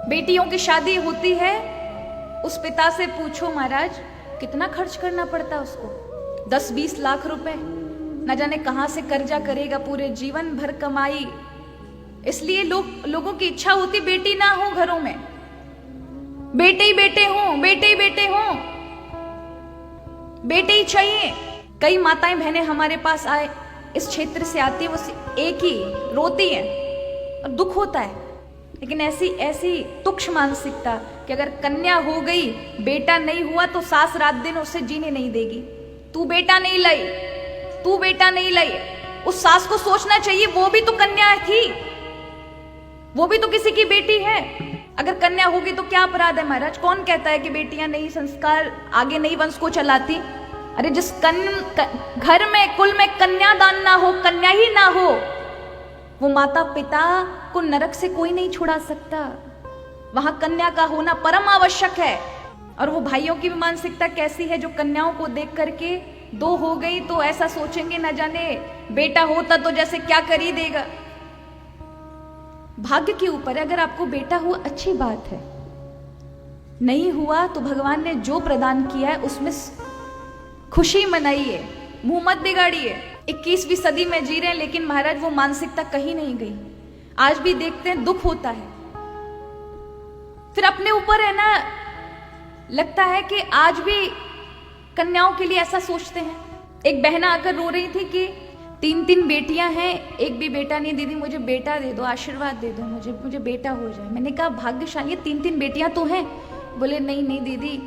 बेटियों की शादी होती है, उस पिता से पूछो महाराज कितना खर्च करना पड़ता है उसको, 10-20 लाख रुपए, न जाने कहां से कर्जा करेगा, पूरे जीवन भर कमाई। इसलिए लोगों की इच्छा होती बेटी ना हो घरों में, बेटे ही बेटे हों, बेटे ही बेटे हों, बेटे ही चाहिए। कई माताएं बहनें हमारे पास आए, इस क्षेत्र से आती है, वो एक ही रोती है और दुख होता है। लेकिन ऐसी तुच्छ मानसिकता कि अगर कन्या हो गई, बेटा नहीं हुआ तो सास रात दिन उसे जीने नहीं देगी। तू बेटा नहीं लाई, तू बेटा नहीं लाई। उस सास को सोचना चाहिए वो भी तो कन्या थी, वो भी तो किसी की बेटी है। अगर कन्या होगी तो क्या अपराध है महाराज? कौन कहता है कि बेटियां नहीं संस्कार आगे नहीं वंश को चलाती? अरे जिस घर में कुल में कन्यादान ना हो, कन्या ही ना हो, वो माता पिता को नरक से कोई नहीं छुड़ा सकता। वहां कन्या का होना परम आवश्यक है। और वो भाइयों की भी मानसिकता कैसी है, जो कन्याओं को देख करके दो हो गई तो ऐसा सोचेंगे न जाने बेटा होता तो जैसे क्या कर ही देगा। भाग्य के ऊपर है, अगर आपको बेटा हुआ अच्छी बात है, नहीं हुआ तो भगवान ने जो प्रदान किया है उसमें खुशी मनाइए, मुंह मत बिगाड़िए। 21वीं सदी में जी रहे हैं, लेकिन महाराज वो मानसिकता कहीं नहीं गई। आज भी देखते हैं, दुख होता है। फिर अपने ऊपर है ना, लगता है कि आज भी कन्याओं के लिए ऐसा सोचते हैं। एक बहना आकर रो रही थी कि 3 बेटियां हैं, एक भी बेटा नहीं। दीदी मुझे बेटा दे दो, आशीर्वाद दे दो, मुझे बेटा हो जाए। मैंने कहा भाग्यशाली, 3 बेटियां तो हैं। बोले नहीं दीदी,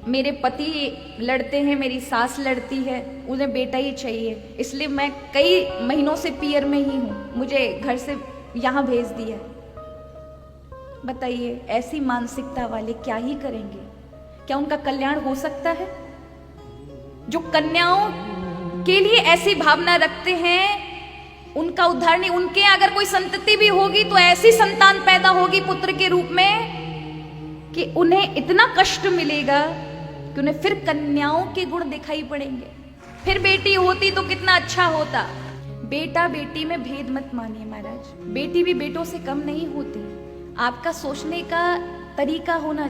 मेरे पति लड़ते हैं, मेरी सास लड़ती है, उन्हें बेटा ही चाहिए, इसलिए मैं कई महीनों से पियर में ही हूं, मुझे घर से यहां भेज दिया। बताइए ऐसी मानसिकता वाले क्या ही करेंगे? क्या उनका कल्याण हो सकता है? जो कन्याओं के लिए ऐसी भावना रखते हैं, उनका उद्धार नहीं। उनके अगर कोई संतति भी होगी तो ऐसी संतान पैदा होगी पुत्र के रूप में कि उन्हें इतना कष्ट मिलेगा कि उन्हें फिर कन्याओं के गुण दिखाई पड़ेंगे। फिर बेटी होती तो कितना अच्छा होता। बेटा बेटी में भेद मत मानिए महाराज, बेटी भी बेटों से कम नहीं होती। आपका सोचने का तरीका होना